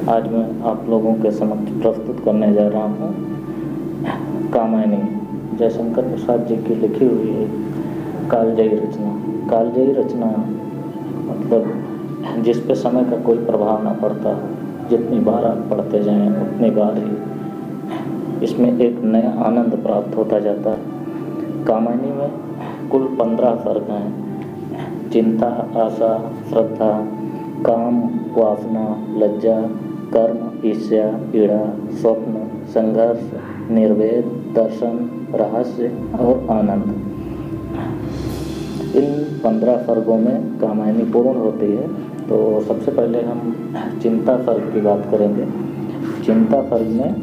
आज मैं आप लोगों के समक्ष प्रस्तुत करने जा रहा हूँ कामायनी, जयशंकर प्रसाद जी की लिखी हुई एक कालजयी रचना। कालजयी रचना मतलब जिस पे समय का कोई प्रभाव ना पड़ता, जितनी बार आप पढ़ते जाएं उतनी बार ही इसमें एक नया आनंद प्राप्त होता जाता है। कामायनी में कुल 15 सर्ग हैं। चिंता, आशा, श्रद्धा, काम, वासना, लज्जा, कर्म, ईर्ष्या, पीड़ा, स्वप्न, संघर्ष, निर्वेद, दर्शन, रहस्य और आनंद। इन 15 सर्गों में कामायनी पूर्ण होती है। तो सबसे पहले हम चिंता सर्ग की बात करेंगे। चिंता सर्ग में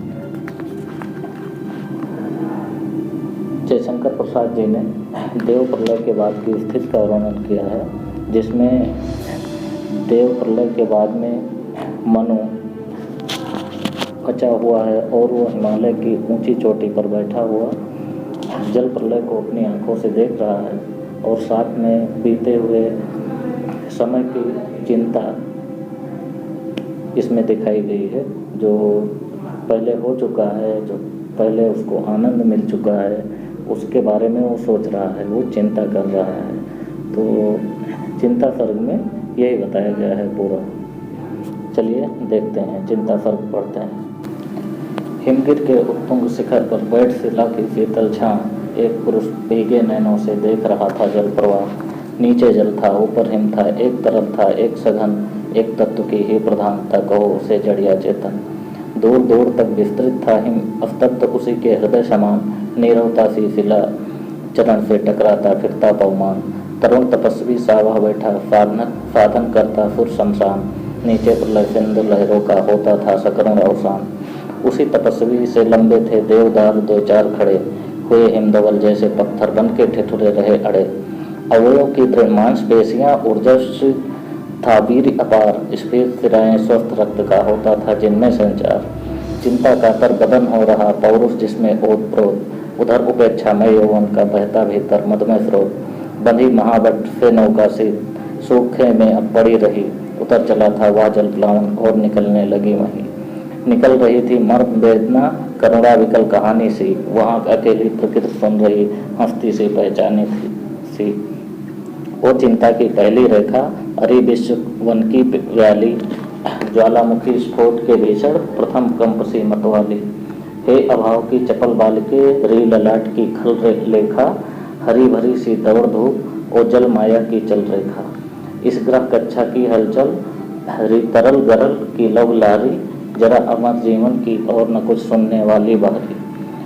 जयशंकर प्रसाद जी ने देव प्रलय के बाद की स्थिति का वर्णन किया है, जिसमें देव प्रलय के बाद में मनु बचा हुआ है और वो हिमालय की ऊंची चोटी पर बैठा हुआ जल प्रलय को अपनी आंखों से देख रहा है और साथ में बीते हुए समय की चिंता इसमें दिखाई गई है। जो पहले हो चुका है, जो पहले उसको आनंद मिल चुका है, उसके बारे में वो सोच रहा है, वो चिंता कर रहा है। तो चिंता सर्ग में यही बताया गया है पूरा। चलिए देखते हैं, चिंता सर्ग पढ़ते हैं। हिमगिर के उत्तुंग शिखर पर बैठ शिला की शीतल छां, एक पुरुष भीगे नैनों से देख रहा था जल प्रवाह। नीचे जल था, ऊपर हिम था, एक तरल था, एक सघन, एक तत्व की ही प्रधानता, कहो उसे जड़ या चेतन। दूर दूर तक विस्तृत था हिम, अस्तत्व उसी के हृदय समान, नीरवता सी शिला चरण से टकराता फिरता पवमान। तरुण तपस्वी सा वह बैठा, साधन करता सुर शमशान, नीचे प्रलय सिंधु लहरों का होता था सकरुण अवसान। उसी तपस्वी से लंबे थे देवदार दो चार खड़े, हुए हिमधवल जैसे पत्थर बन के ठिठुरे रहे अड़े। अवयों की दृढ़ मांसपेशियां ऊर्जस्वी था वीर अपार, स्फीत सिराएं स्वस्थ रक्त का होता था जिनमें संचार। चिंता कातर बदन हो रहा पौरुष जिसमें ओतप्रोत, उधर उपेक्षा में यौवन का बहता भीतर मदमय स्रोत। बंधी महाबट से नौका सी सूखे में अब पड़ी रही, उतर चला था वह जल प्लावन और निकलने लगी वहीं। निकल रही थी मर्म वेदना करुणा विकल कहानी सी, वहाँ अकेली प्रकृति सुन रही हंसती सी पहचानी सी। वो चिंता की पहली रेखा, अरे विश्व वन की व्याली, ज्वालामुखी स्फोट के भीषण प्रथम कंप सी मतवाली। हे अभाव की चपल बालिके, री ललाट की खल लेखा, हरी भरी सी दौड़ धूप ओ जल माया की चल रेखा। इस ग्रह कक्षा की हलचल, हरी तरल गरल की लव लारी, जरा अमर जीवन की और न कुछ सुनने वाली बारी।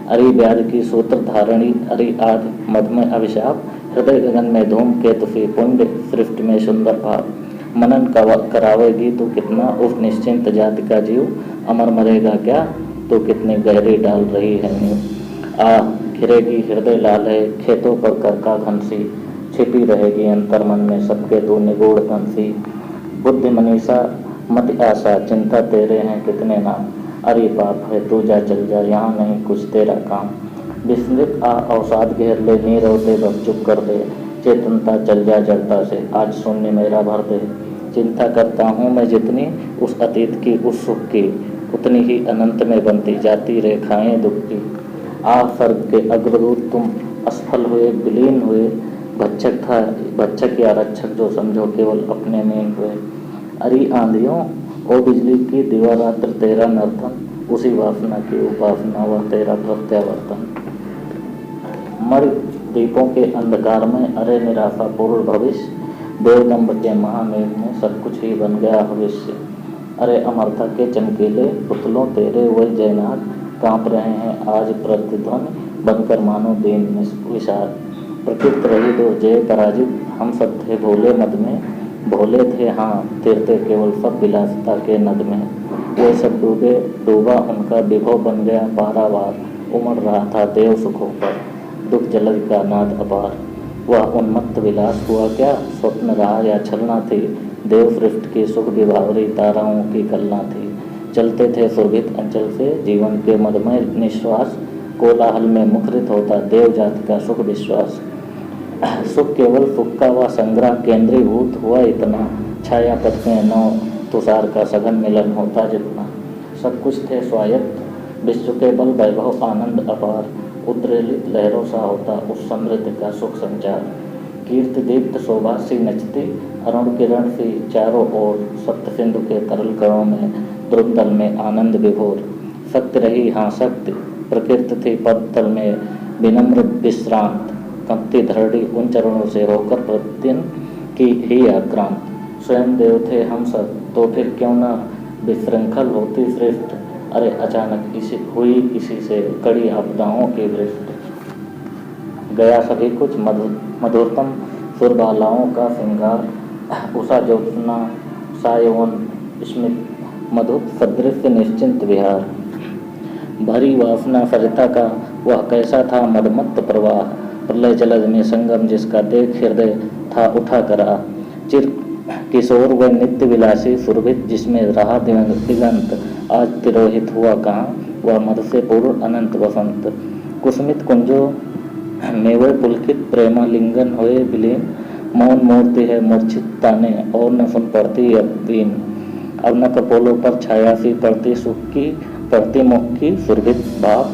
अरी व्याध की सूत्र धारणी, अरी आदि मधमय अभिशाप, हृदय गगन में धूम केतु सी पुंज, सृष्टि में सुंदर भाव। मनन करावेगी तू कितना, उस निश्चिंत जाति का जीव, अमर मरेगा क्या तू कितनी गहरी डाल रही है नींव। घिरेगी हृदय लाल है खेतों पर करका घनसी, छिपी रहेगी अंतर मन में सबके तू निगूढ़ कंसी। बुद्धि मनीषा मत आशा, चिंता तेरे हैं कितने नाम, अरे पाप है तू जा चल जा, यहाँ नहीं कुछ तेरा काम। विस्मृत अवसाद घेर ले, नीरवते बस चुप कर दे, चेतनता चल जा जड़ता से, आज शून्य मेरा भर दे। चिंता करता हूँ मैं जितनी उस अतीत की उस सुख की, उतनी ही अनंत में बनती जाती रेखाएं दुख की। सर्ग के अग्रदूत तुम असफल हुए विलीन हुए, भक्षक या रक्षक जो समझो केवल अपने में हुए। अरी आंधियों ओ बिजली की दिवारात्र तेरा नर्तन, उसी वासना की उपासना व तेरा प्रत्यावर्तन। मणि दीपों के अंधकार में अरे निराशा पूर्ण भविष्य, देवदम्ब के महामेघ में सब कुछ ही बन गया भविष्य। अरे अमरता के चमकीले पुतलों तेरे वही जयनाथ, कांप रहे हैं आज प्रतिध्वनि बनकर मानो दीन विषाद। प्रकृति रही दो जय पराजित, हम सब थे भोले मद में, भोले थे हाँ तीरते केवल सब विलासिता के नद में। वे सब डूबा उनका विभव बन गया पारावार, उमड़ रहा था देव सुखों पर दुख जलद का नाद अपार। वह उन्मत्त विलास हुआ क्या, स्वप्न रहा या छलना थी, देव सृष्टि की सुख विभावरी ताराओं की कलना थी। चलते थे सुरभित अंचल से जीवन के मदमय निश्वास, कोलाहल में मुखरित होता देव जाति का सुख विश्वास। सुख केवल सुख का वह संग्रह केंद्रीभूत हुआ इतना, छाया पथ में नौ तुषार का सघन मिलन होता जितना। सब कुछ थे स्वायत्त विश्व के बल वैभव आनंद अपार, उद्रेलित लहरों सा होता उस समृद्धि का सुख संचार। कीर्ति दीप्त शोभा सी नचती अरुण किरण सी चारों ओर, सप्त सिंधु के तरल कणों में द्रुमदल में आनंद विभोर। सत्य रही हाँ शक्ति प्रकृति थी पद तल में विनम्र विश्रांत, कंपती धरड़ी उन चरणों से होकर प्रतिदिन की ही आक्रांत। स्वयं देव थे हम सब तो फिर क्यों न विशृंखल होती सृष्ट, अरे अचानक इसी से कड़ी आपदाओं की वृष्टि। गया सभी कुछ मधुरतम सुरबालाओं का श्रृंगार, उषा ज्योत्सना सायवन स्मित मधु सदृश निश्चिंत विहार। भरी वासना सरिता का वह कैसा था मदमत्त प्रवाह, प्रलय जलद में संगम जिसका देख हृदय था उठा करा। चिर किशोर व नित्य विलासी सुरभित जिसमें रहा दिगंत, आज तिरोहित हुआ कहाँ वह मद से पूर्ण अनंत वसंत। कुसुमित कुंजों में वे पुलकित प्रेमालिंगन हुए विलीन, मौन मूर्ति है मूर्छित ताने और न सुन पड़ती अब वीन। अब न कपोलों पर छाया सी पड़ती सुख की पड़ती मुख की सुरभित भाव,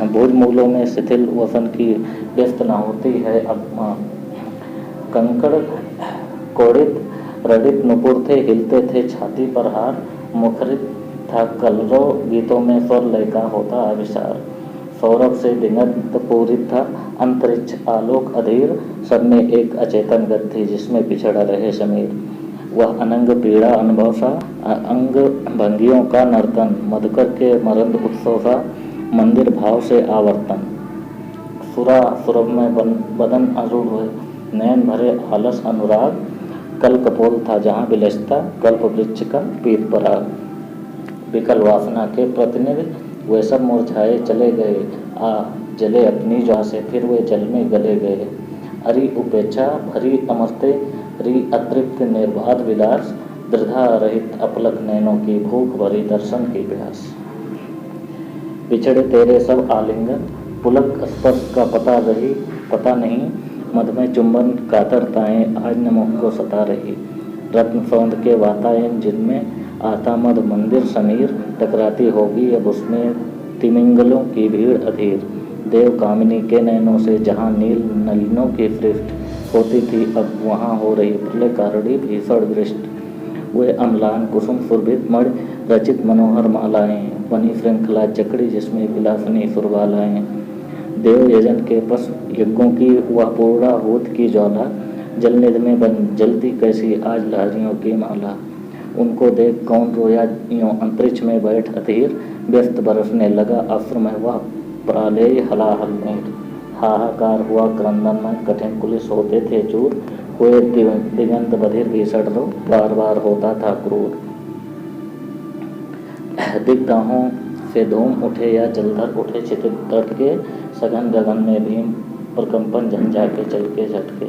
भुज मूलों में शिथिल वसन की व्यस्त न होती है अब माँ। कंकड़ कोड़ित प्रणित नुपुर थे हिलते थे छाती पर हार, मुखरित था कलरो गीतों में स्वर लय का होता अभिसार। सौरभ से दिगंत पूरित था अंतरिक्ष आलोक अधीर, सब में एक अचेतन गति थी जिसमें पिछड़ा रहे समीर। वह अनंग पीड़ा अनुभव सा अंग भंगियों का नर्तन, मधुकर के मरंद उत्सव सा मंदिर भाव से आवर्तन। सुरा सुरभ में बदन अरूढ़ हुए नयन भरे आलस अनुराग, कल कपोल था जहाँ विलसता कल्प वृक्ष का पीत पराग। विकल वासना के प्रतिनिधि वे सब मुरझाए चले गए, आ जले अपनी ज्वाला से फिर वे जल में गले गए। अरी उपेक्षा भरी अमरते री अतृप्त निर्बाध विलास, दृढ़ा रहित अपलक नैनों की भूख भरी दर्शन की प्यास। बिछड़े तेरे सब आलिंगन पुलक स्पर्श का पता नहीं, मध में चुंबन कातरताएं आज न मुख को सता रही। रत्न सौंद के वातायन जिनमें आता मध मंदिर समीर, टकराती होगी अब उसमें तिमिंगलों की भीड़ अधीर। देव कामिनी के नैनों से जहाँ नील नलिनों की सृष्टि होती थी अब वहाँ हो रही प्रलय कारणि भीषण वृष्टि। वे अम्लान कुसुम सुरभित मणि रचित मनोहर मालाएं, बनी श्रृंखला जकड़ी जिसमें विलासनी सुरबालाएं। देव यजन के पश यज्ञों की वह पूर्णा होत की ज्वाला, जलनिध में बन जलती कैसी आज लहरियों की माला। उनको देख कौन रोया यूं अंतरिक्ष में बैठ अधीर, व्यस्त बरसने लगा अश्रु में वह प्रालेय हलाहल में। हाहाकार हुआ क्रंदन में कठिन कुलिस होते थे चूर, हुए दिगंत बधिर भीषण रो बार बार होता था क्रूर। दिग्दाहों से धूम उठे या जलधर उठे क्षितिज तट के, सघन गगन में भीम प्रकंपन झंझा के चलके झटके।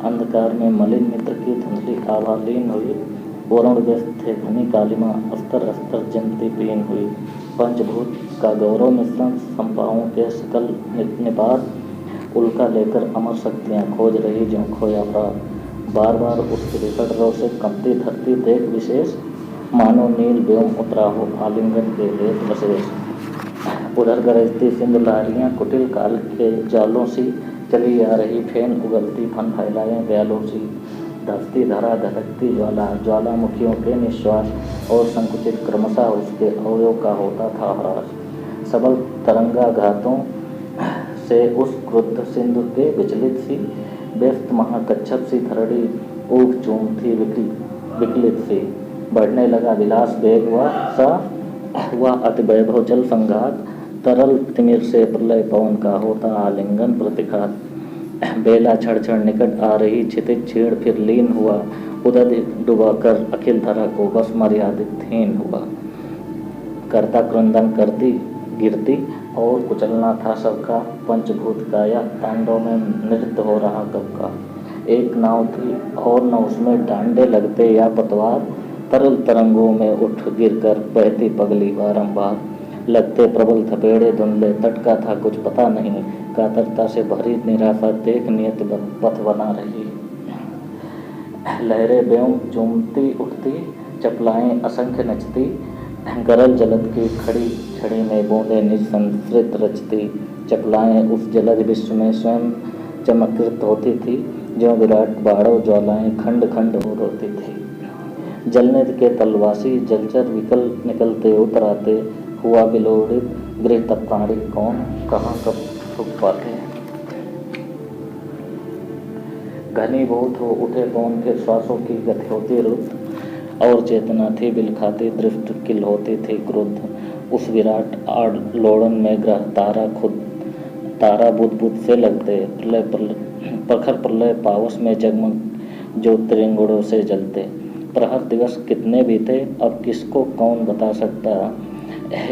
अंधकार में मलिन मित्र की धुंधली आभालीन हुई, वरुण व्यस्त थे घनी कालिमा अस्तर अस्तर जमती पीन हुई। पंचभूत का गौरव मिश्रण संपाओं के सकल निपात, उल्का लेकर अमर शक्तियाँ खोज रही ज्यों खोया प्रात। बार बार उसके विकट रव से कंपती धरती देख विशेष, मानो नील व्योम उतरा हो आलिंगन के लेख विशेष। उधर गरजती सिंधु लहरियाँ कुटिल काल के जालों सी चली आ रही, फेन उगलती फन फैलाएं दयालों सी। धसती धरा धधकती ज्वालामुखियों के निश्वास और संकुचित क्रमशः उसके अवयव का होता था ह्रास। सबल तरंगाघातों से उस क्रुद्ध सिंधु के विचलित सी, व्यस्त महाकच्छप सी धरड़ी ऊख चूम थी विकलित सी। बढ़ने लगा विलास वेग वह अति वैभव जल संघात, तरल तिमिर से प्रलय पवन का होता आलिंगन प्रतिघात। बेला क्षण क्षण निकट आ रही क्षितिज क्षीण फिर लीन हुआ, उदय डुबाकर अखिल धरा को बस मर्यादित हीन हुआ। करता क्रंदन करती गिरती और कुचलना था सबका, पंचभूत का या तांडव में नृत्य हो रहा कब का। एक नाव थी और न उसमें डांडे लगते या पतवार, तरल तरंगों में उठ गिरकर बहती पगली बारंबार। लगते प्रबल थपेड़े धुंधले, तट का था कुछ पता नहीं, कातरता से भरी निराशा देख नियत पथ बना रही। लहरें व्योम चूमती उठती चपलाएं असंख्य नचती, गरल जलद की खड़ी छड़ी में बूंदे निज संस्कृत रचती। चपलाएं उस जलद विश्व में स्वयं चमकृत होती थी, जो विराट बाड़ों ज्वालाएं खंड खंड हो रोती थी। जलने के तलवासी जलचर विकल निकलते उतराते, हुआ बिलोड़ित गृह तब प्राणी कौन कहाँ कब रुक पाते। घनीभूत हो उठे कौन फिर श्वासों की गति होती रुद्ध, और चेतना थी बिल खाती दृष्ट किल होती थी क्रुद्ध। उस विराट आलोड़न में ग्रह तारा खुद तारा बुध बुध से लगते, प्रखर प्रलय पावस में जगमग ज्योतिर्लिंगों से जलते। प्रहर दिवस कितने बीते अब किसको कौन बता सकता,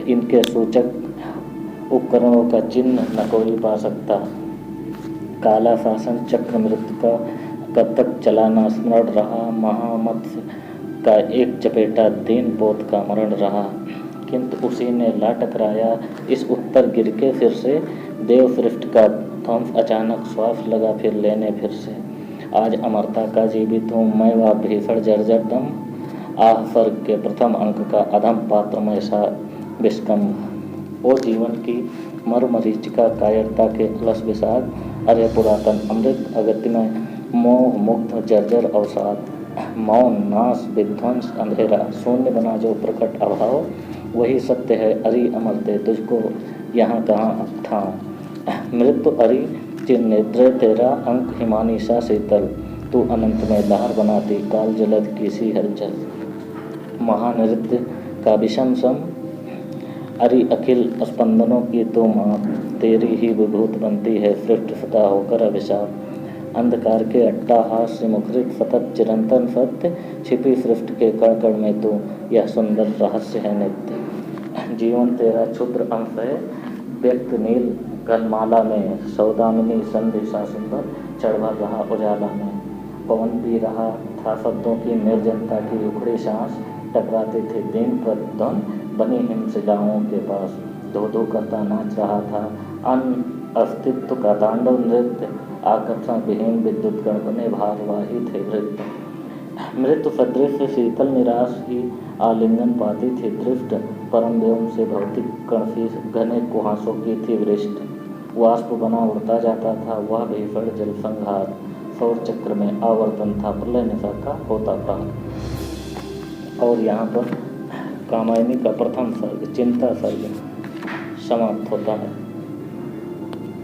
इनके सूचक उपकरणों का चिन्ह न कोई पा सकता। काला शासन चक्र मृत्यु का कब तक चलाना स्मरण रहा, महामत्स्य का एक चपेटा दीन पोत का मरण रहा। किंतु उसी ने ला टकराया इस उत्तर गिर के फिर से, देव सृष्टि का ध्वंस अचानक श्वास लगा फिर लेने फिर से। आज अमरता का जीवित हूँ मैं व भीषण जर्जर दम, आह स्वर्ग के प्रथम अंक का अधम पात्र में सा विस्कंभ। ओ जीवन की मरुमरीचिका कायरता के अलस विषाद, अरे पुरातन अमृत अगतिमय मोह मुग्ध जर्जर अवसाद। मौन नाश विध्वंस अंधेरा शून्य बना जो प्रकट अभाव, वही सत्य है अरि अमरते तुझको यहाँ कहाँ ठाव। मृत्यु अरि चिन्निद्र तेरा अंक हिमानी सा शीतल, तू अनंत में लहर बनाती काल जलद की सी हलचल। महानृत्य का विषम सम अरि अखिल स्पंदनों की तो माँ, तेरी ही विभूत बनती है सृष्टि सदा होकर अभिशाप। अंधकार के अट्टाहास से मुखरित सतत चिरंतन सत्य, छिपी सृष्टि के कण कण में तू यह सुंदर रहस्य है नित्य। जीवन तेरा क्षुद्र अंश है व्यक्त नील गलमाला में, सौदामिनी संधि सा सुंदर चढ़ रहा उजाला में। पवन पी रहा था शब्दों की निर्जनता की उखड़ी सांस, टकराती थी दिन प्रध्वन बनी हिमशिलाओं के पास। धो धो करता नाच रहा था अन अस्तित्व का तांडव नृत्य, आकर्षण विहीन विद्युत गण बने भारवाही थे वृत्त। मृत्यु सदृश शीतल निराश ही आलिंगन पाती थी दृष्ट, परम व्योम से भौतिक कण सी घने कुहासों की थी वृष्ट। वाष्प बना उड़ता जाता था वह भीषण जल संघार, सौर चक्र में आवर्तन था प्रलय निशा का होता प्रहार। और यहाँ पर कामायनी का प्रथम सर्ग चिंता सर्ग समाप्त होता है।